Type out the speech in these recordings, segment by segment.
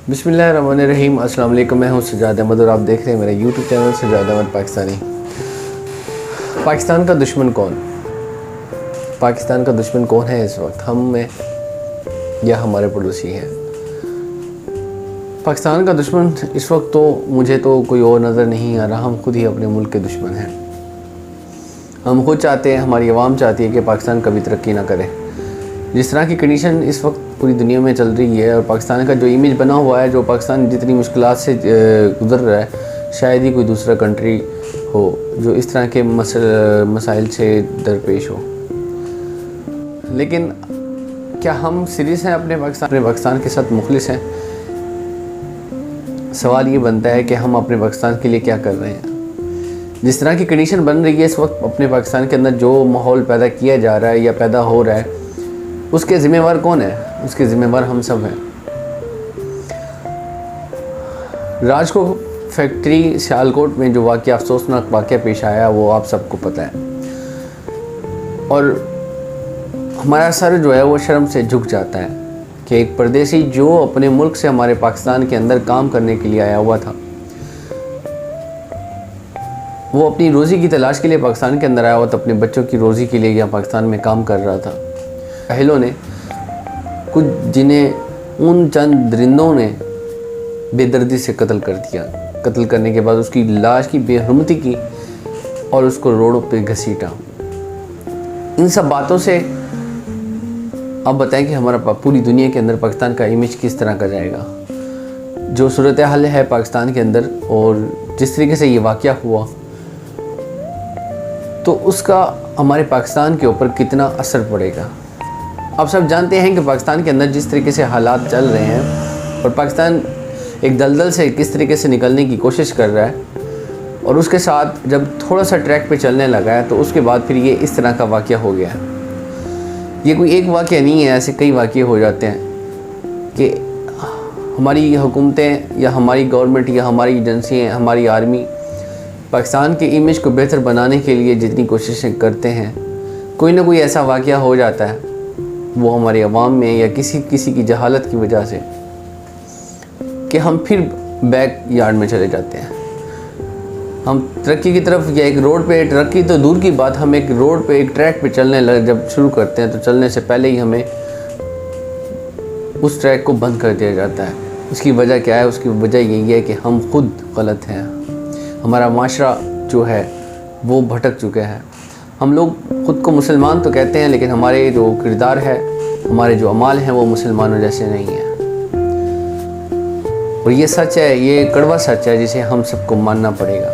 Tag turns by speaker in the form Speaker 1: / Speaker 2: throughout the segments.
Speaker 1: बिस्मिल्लाहिर्रहमानिर्रहीम। अस्सलाम वालेकुम। मैं हूं सजाद अहमद और आप देख रहे हैं मेरा यूट्यूब चैनल सजाद अहमद पाकिस्तानी। पाकिस्तान का दुश्मन कौन? पाकिस्तान का दुश्मन कौन है इस वक्त, हम में या हमारे पड़ोसी हैं? पाकिस्तान का दुश्मन इस वक्त तो मुझे तो कोई और नज़र नहीं आ रहा। हम खुद ही अपने मुल्क के दुश्मन हैं। हम खुद चाहते हैं, हमारी आवाम चाहती है कि पाकिस्तान कभी तरक्की ना करे। जिस तरह की कंडीशन इस वक्त पूरी दुनिया में चल रही है और पाकिस्तान का जो इमेज बना हुआ है, जो पाकिस्तान जितनी मुश्किलात से गुज़र रहा है, शायद ही कोई दूसरा कंट्री हो जो इस तरह के मसाइल से दरपेश हो। लेकिन क्या हम सीरियस हैं अपने पाकिस्तान के साथ, मुखलिस हैं? सवाल ये बनता है कि हम अपने पाकिस्तान के लिए क्या कर रहे हैं। जिस तरह की कंडीशन बन रही है इस वक्त अपने पाकिस्तान के अंदर, जो माहौल पैदा किया जा रहा है या पैदा हो रहा है, उसके ज़िम्मेवार कौन है? उसके ज़िम्मेवार हम सब हैं। राजको फैक्ट्री सियालकोट में जो वाक़या, अफसोसनाक वाक़या पेश आया, वो आप सबको पता है। और हमारा सर जो है वो शर्म से झुक जाता है कि एक परदेसी जो अपने मुल्क से हमारे पाकिस्तान के अंदर काम करने के लिए आया हुआ था, वो अपनी रोज़ी की तलाश के लिए पाकिस्तान के अंदर आया हुआ था, अपने बच्चों की रोज़ी के लिए यहाँ पाकिस्तान में काम कर रहा था। अहलों ने कुछ, जिन्हें उन चंद दरिंदों ने बेदर्दी से कत्ल कर दिया, कत्ल करने के बाद उसकी लाश की बेहुरमती की और उसको रोडों पे घसीटा। इन सब बातों से अब बताएं कि हमारा पूरी दुनिया के अंदर पाकिस्तान का इमेज किस तरह का जाएगा। जो सूरत हाल है पाकिस्तान के अंदर और जिस तरीके से ये वाक़या हुआ, तो उसका हमारे पाकिस्तान के ऊपर कितना असर पड़ेगा। आप सब जानते हैं कि पाकिस्तान के अंदर जिस तरीके से हालात चल रहे हैं और पाकिस्तान एक दलदल से किस तरीके से निकलने की कोशिश कर रहा है, और उसके साथ जब थोड़ा सा ट्रैक पे चलने लगा है तो उसके बाद फिर ये इस तरह का वाक़या हो गया है। ये कोई एक वाक़या नहीं है, ऐसे कई वाक़ये हो जाते हैं कि हमारी हुकूमतें या हमारी गवर्नमेंट या हमारी एजेंसियाँ, हमारी आर्मी पाकिस्तान के इमेज को बेहतर बनाने के लिए जितनी कोशिशें करते हैं, कोई ना कोई ऐसा वाक़या हो जाता है, वो हमारी आवाम में या किसी की जहालत की वजह से, कि हम फिर बैक यार्ड में चले जाते हैं। हम तरक्की की तरफ या एक रोड पे, तरक्की तो दूर की बात, हम एक रोड पे, एक ट्रैक पे चलने जब शुरू करते हैं तो चलने से पहले ही हमें उस ट्रैक को बंद कर दिया जाता है। उसकी वजह क्या है? उसकी वजह यही है कि हम खुद गलत हैं। हमारा माशरा जो है वो भटक चुके हैं। हम लोग ख़ुद को मुसलमान तो कहते हैं, लेकिन हमारे जो किरदार है, हमारे जो अमाल हैं, वो मुसलमानों जैसे नहीं हैं। और ये सच है, ये कड़वा सच है जिसे हम सबको मानना पड़ेगा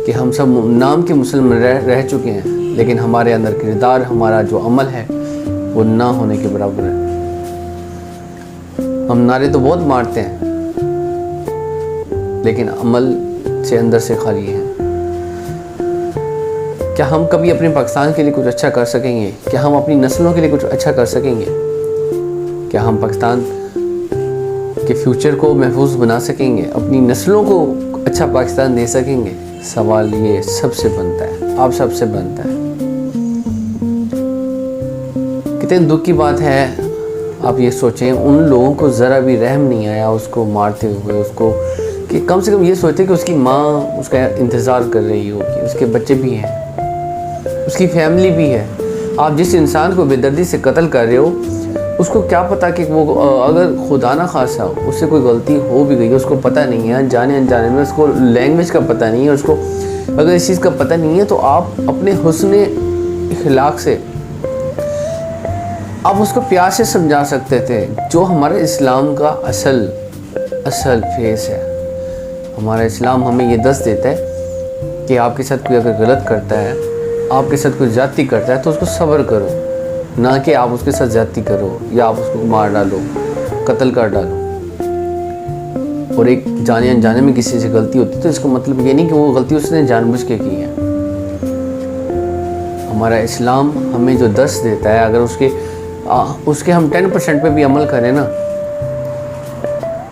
Speaker 1: कि हम सब नाम के मुसलमान रह चुके हैं, लेकिन हमारे अंदर किरदार, हमारा जो अमल है वो ना होने के बराबर है। हम नारे तो बहुत मारते हैं, लेकिन अमल से अंदर से खाली है। क्या हम कभी अपने पाकिस्तान के लिए कुछ अच्छा कर सकेंगे? क्या हम अपनी नस्लों के लिए कुछ अच्छा कर सकेंगे? क्या हम पाकिस्तान के फ्यूचर को महफूज बना सकेंगे? अपनी नस्लों को अच्छा पाकिस्तान दे सकेंगे? सवाल ये सबसे बनता है, आप सबसे बनता है। कितने दुख की बात है, आप ये सोचें, उन लोगों को ज़रा भी रहम नहीं आया उसको मारते हुए, उसको कि कम से कम ये सोचते कि उसकी माँ उसका इंतज़ार कर रही होगी, उसके बच्चे भी हैं, उसकी फैमिली भी है। आप जिस इंसान को बेदर्दी से कत्ल कर रहे हो, उसको क्या पता कि वो अगर खुदा ना खासा उससे कोई गलती हो भी गई, उसको पता नहीं है, जाने अनजाने में, उसको लैंग्वेज का पता नहीं है, उसको अगर इस चीज़ का पता नहीं है, तो आप अपने हुस्न इखलाक से आप उसको प्यार से समझा सकते थे, जो हमारे इस्लाम का असल फेस है। हमारा इस्लाम हमें ये दस देता है कि आपके साथ कोई अगर गलत करता है, आपके साथ कोई ज्यादती करता है, तो उसको सब्र करो, ना कि आप उसके साथ ज्यादती करो या आप उसको मार डालो, कत्ल कर डालो। और एक जाने अनजाने में किसी से गलती होती है तो इसका मतलब ये नहीं कि वो गलती उसने जानबूझ के की है। हमारा इस्लाम हमें जो दस देता है, अगर उसके हम 10% पे भी अमल करें ना,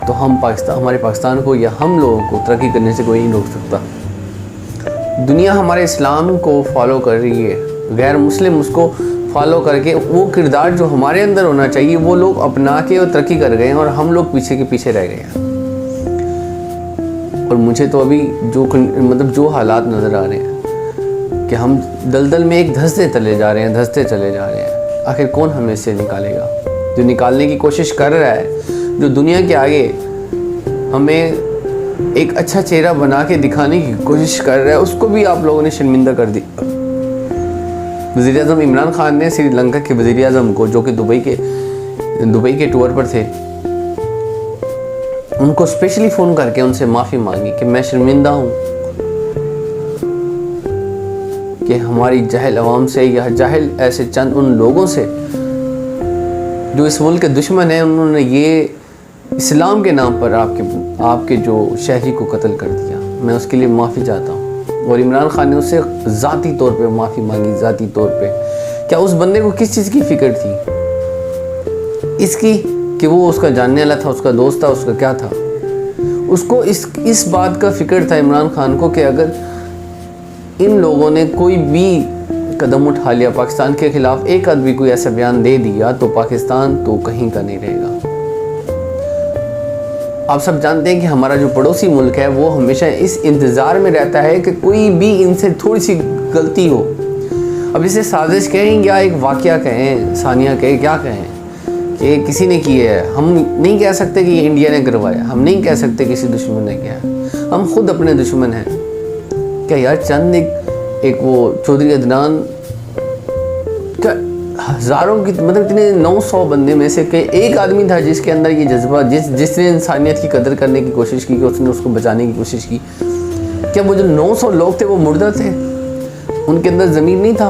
Speaker 1: तो हमारे पाकिस्तान को या हम लोगों को तरक्की करने से कोई नहीं रोक सकता। दुनिया हमारे इस्लाम को फॉलो कर रही है, गैर मुस्लिम उसको फॉलो करके वो किरदार जो हमारे अंदर होना चाहिए वो लोग अपना के और तरक्की कर गए हैं और हम लोग पीछे के पीछे रह गए हैं। और मुझे तो अभी जो हालात नज़र आ रहे हैं कि हम दलदल में एक धंसते चले जा रहे हैं। आखिर कौन हमें इससे निकालेगा? जो निकालने की कोशिश कर रहा है, जो दुनिया के आगे हमें एक अच्छा चेहरा बना के दिखाने की कोशिश कर रहा है, उसको भी आप लोगों ने शर्मिंदा कर दिया। वज़ीर-ए-आज़म इमरान खान ने श्रीलंका के वज़ीर-ए-आज़म को, जो कि दुबई के टूर पर थे, उनको स्पेशली फ़ोन करके उनसे माफ़ी मांगी कि मैं शर्मिंदा हूँ कि हमारी जाहिल अवाम से या जाहिल ऐसे चंद उन लोगों से जो इस मुल्क के दुश्मन हैं, उन्होंने ये इस्लाम के नाम पर आपके जो शहरी को कत्ल कर दिया। मैं उसके लिए माफ़ी चाहता हूँ। और इमरान खान ने उससे ज़ाती तौर पे माफ़ी मांगी, ज़ाती तौर पे। क्या उस बंदे को किस चीज़ की फ़िक्र थी? इसकी कि वो उसका जानने वाला था, उसका दोस्त था, उसका क्या था? उसको इस बात का फ़िक्र था इमरान खान को कि अगर इन लोगों ने कोई भी कदम उठा लिया पाकिस्तान के ख़िलाफ़, एक आदमी कोई ऐसा बयान दे दिया, तो पाकिस्तान तो कहीं का नहीं रहेगा। आप सब जानते हैं कि हमारा जो पड़ोसी मुल्क है वो हमेशा इस इंतज़ार में रहता है कि कोई भी इनसे थोड़ी सी गलती हो। अब इसे साजिश कहें या एक वाक़या कहें, सानिया कहें, क्या कहें कि किसी ने किया है, हम नहीं कह सकते कि इंडिया ने करवाया, हम नहीं कह सकते किसी दुश्मन ने किया है, हम खुद अपने दुश्मन हैं। क्या यार चंद एक वो चौधरी अदनान क्या हज़ारों की इतने 900 बंदे में से एक आदमी था जिसके अंदर ये जज्बा, जिसने इंसानियत की कदर करने की कोशिश की, कि उसने उसको बचाने की कोशिश की। क्या वो जो 900 लोग थे वो मुर्दा थे? उनके अंदर ज़मीर नहीं था?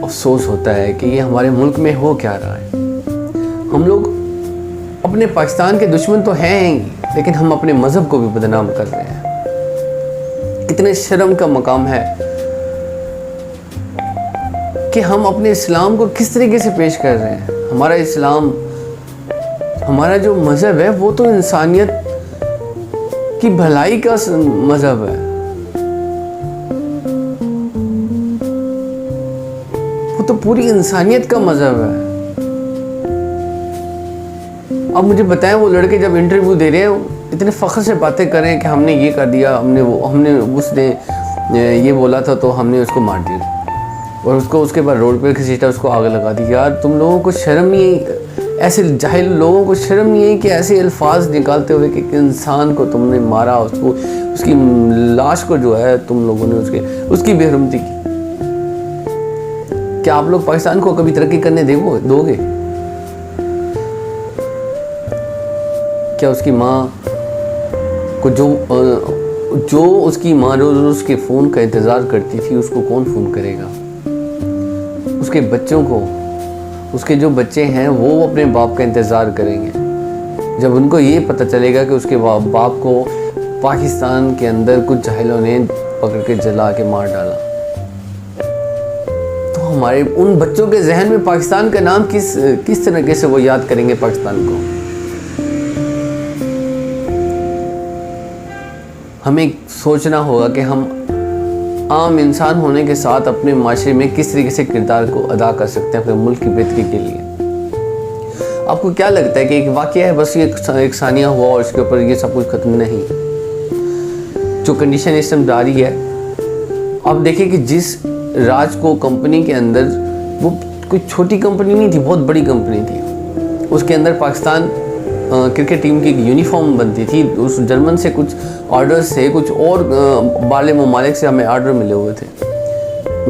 Speaker 1: अफसोस होता है कि ये हमारे मुल्क में हो क्या रहा है। हम लोग अपने पाकिस्तान के दुश्मन तो हैं ही, लेकिन हम अपने मज़हब को भी बदनाम कर रहे हैं। कितने शर्म का मकाम है कि हम अपने इस्लाम को किस तरीके से पेश कर रहे हैं। हमारा इस्लाम, हमारा जो मज़हब है वो तो इंसानियत की भलाई का मज़हब है, वो तो पूरी इंसानियत का मज़हब है। अब मुझे बताएं, वो लड़के जब इंटरव्यू दे रहे हैं इतने फ़ख्र से बातें करें कि हमने ये कर दिया, हमने उसने ये बोला था तो हमने उसको मार दिया और उसके बाद रोड पे घसीटा, उसको आग लगा दी। यार तुम लोगों को शर्म नहीं है? ऐसे जाहिल लोगों को शर्म नहीं है कि ऐसे अल्फाज निकालते हुए कि इंसान को तुमने मारा, उसकी लाश को जो है तुम लोगों ने उसकी बेहरमती की। क्या आप लोग पाकिस्तान को कभी तरक्की करने दोगे? क्या उसकी माँ को जो उसकी माँ रोज उसके फ़ोन का इंतज़ार करती थी, उसको कौन फ़ोन करेगा? उसके बच्चों को, उसके जो बच्चे हैं वो अपने बाप का इंतज़ार करेंगे जब उनको ये पता चलेगा कि उसके बाप को पाकिस्तान के अंदर कुछ जाहिलों ने पकड़ के जला के मार डाला। तो हमारे उन बच्चों के जहन में पाकिस्तान का नाम किस तरीके से वो याद करेंगे पाकिस्तान को? हमें सोचना होगा कि हम आम इंसान होने के साथ अपने माशरे में किस तरीके से किरदार को अदा कर सकते हैं अपने मुल्क की बेहतरी के लिए। आपको क्या लगता है कि एक वाक़या है, बस ये एक सानिया हुआ और इसके ऊपर ये सब कुछ ख़त्म? नहीं। जो कंडीशन इस टाइम जारी है, आप देखिए कि जिस राज को कंपनी के अंदर, वो कोई छोटी कंपनी नहीं थी, बहुत बड़ी कंपनी थी, उसके अंदर पाकिस्तान क्रिकेट टीम की यूनिफॉर्म बनती थी। उस जर्मन से कुछ ऑर्डर्स थे, कुछ और बाले ममालिक से हमें ऑर्डर मिले हुए थे।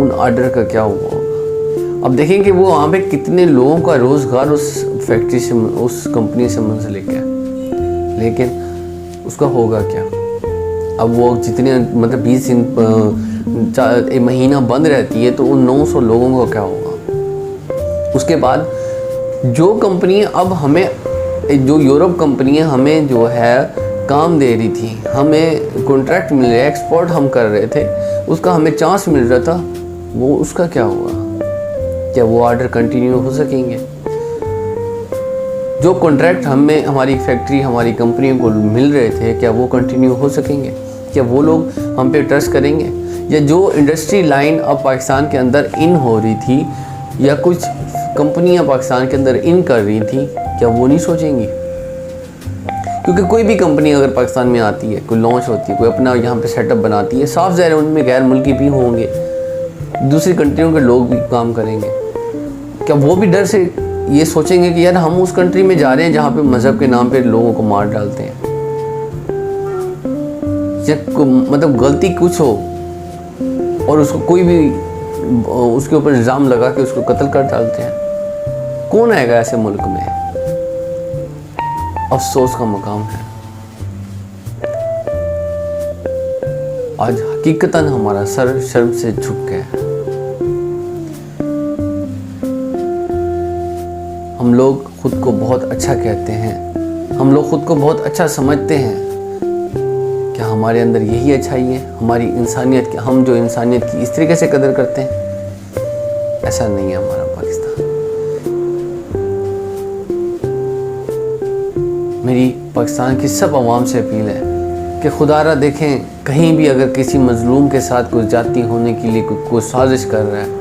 Speaker 1: उन ऑर्डर का क्या हुआ होगा? अब देखें कि वो वहाँ पे कितने लोगों का रोज़गार उस फैक्ट्री से, उस कंपनी से मुंसलिक है, लेकिन उसका होगा क्या? अब वो जितने 20 दिन एक महीना बंद रहती है, तो उन 900 लोगों का क्या होगा? उसके बाद जो कंपनी अब हमें, जो यूरोप कंपनियां हमें जो है काम दे रही थी, हमें कॉन्ट्रैक्ट मिल रहा है, एक्सपोर्ट हम कर रहे थे, उसका हमें चांस मिल रहा था, वो उसका क्या हुआ? क्या वो ऑर्डर कंटिन्यू हो सकेंगे? जो कॉन्ट्रैक्ट हमें, हमारी फैक्ट्री, हमारी कंपनियों को मिल रहे थे, क्या वो कंटिन्यू हो सकेंगे? क्या वो लोग हम पे ट्रस्ट करेंगे? या जो इंडस्ट्री लाइन अब पाकिस्तान के अंदर इन हो रही थी या कुछ कंपनियां पाकिस्तान के अंदर इन कर रही थी, क्या वो नहीं सोचेंगी? क्योंकि कोई भी कंपनी अगर पाकिस्तान में आती है, कोई लॉन्च होती है, कोई अपना यहाँ पे सेटअप बनाती है, साफ ज़ाहिर है उनमें गैर मुल्की भी होंगे, दूसरी कंट्रियों के लोग भी काम करेंगे। क्या वो भी डर से ये सोचेंगे कि यार हम उस कंट्री में जा रहे हैं जहाँ पे मज़हब के नाम पे लोगों को मार डालते हैं, या मतलब गलती कुछ हो और उसको कोई भी उसके ऊपर इल्ज़ाम लगा के उसको कत्ल कर डालते हैं? कौन आएगा ऐसे मुल्क में? अफसोस का मकाम है। आज हकीकतन हमारा सर शर्म से झुक गया है। हम लोग खुद को बहुत अच्छा कहते हैं, हम लोग खुद को बहुत अच्छा समझते हैं। क्या हमारे अंदर यही अच्छाई है? हमारी इंसानियत की, हम जो इंसानियत की इस तरीके से कदर करते हैं? ऐसा नहीं है हमारा पाकिस्तान। मेरी पाकिस्तान की सब अवाम से अपील है कि खुदारा देखें, कहीं भी अगर किसी मजलूम के साथ कोई ज्यादती होने के लिए कोई साजिश कर रहा है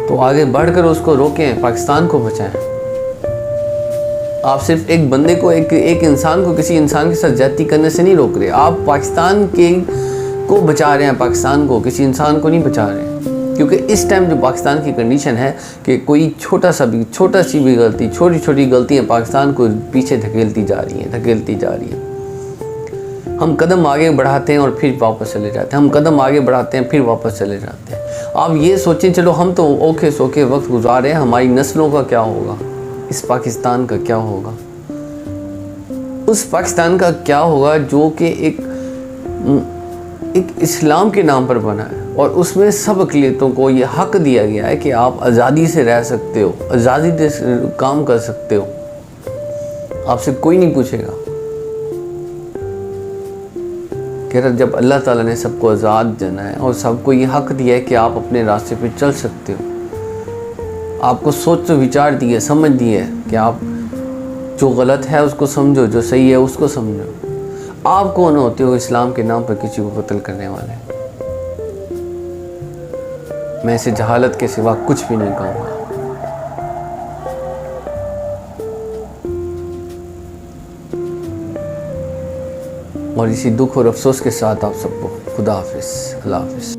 Speaker 1: तो आगे बढ़कर उसको रोकें, पाकिस्तान को बचाएं। आप सिर्फ एक बंदे को, एक इंसान को किसी इंसान के साथ ज्यादती करने से नहीं रोक रहे, आप पाकिस्तान के को बचा रहे हैं, पाकिस्तान को, किसी इंसान को नहीं बचा रहे हैं। क्योंकि इस टाइम जो पाकिस्तान की कंडीशन है कि कोई छोटी सी भी गलती, छोटी छोटी गलतियाँ पाकिस्तान को पीछे धकेलती जा रही हैं। हम कदम आगे बढ़ाते हैं और फिर वापस चले जाते हैं, हम कदम आगे बढ़ाते हैं फिर वापस चले जाते हैं। आप ये सोचें, चलो हम तो ओखे सोखे वक्त गुजार रहे हैं, हमारी नस्लों का क्या होगा? इस पाकिस्तान का क्या होगा? उस पाकिस्तान का क्या होगा जो कि एक इस्लाम के नाम पर बना है और उसमें सब अक़लियतों को ये हक दिया गया है कि आप आज़ादी से रह सकते हो, आज़ादी से काम कर सकते हो, आपसे कोई नहीं पूछेगा। कह जब अल्लाह ताला ने सबको आज़ाद जाना है और सबको ये हक दिया है कि आप अपने रास्ते पे चल सकते हो, आपको सोच विचार दी है, समझ दी है कि आप जो गलत है उसको समझो, जो सही है उसको समझो। आप कौन होते हो इस्लाम के नाम पर किसी को कत्ल करने वाले? मैं इसे जहालत के सिवा कुछ भी नहीं कहूँगा। और इसी दुख और अफसोस के साथ आप सबको खुदा हाफिज़, अल्लाह हाफिज़।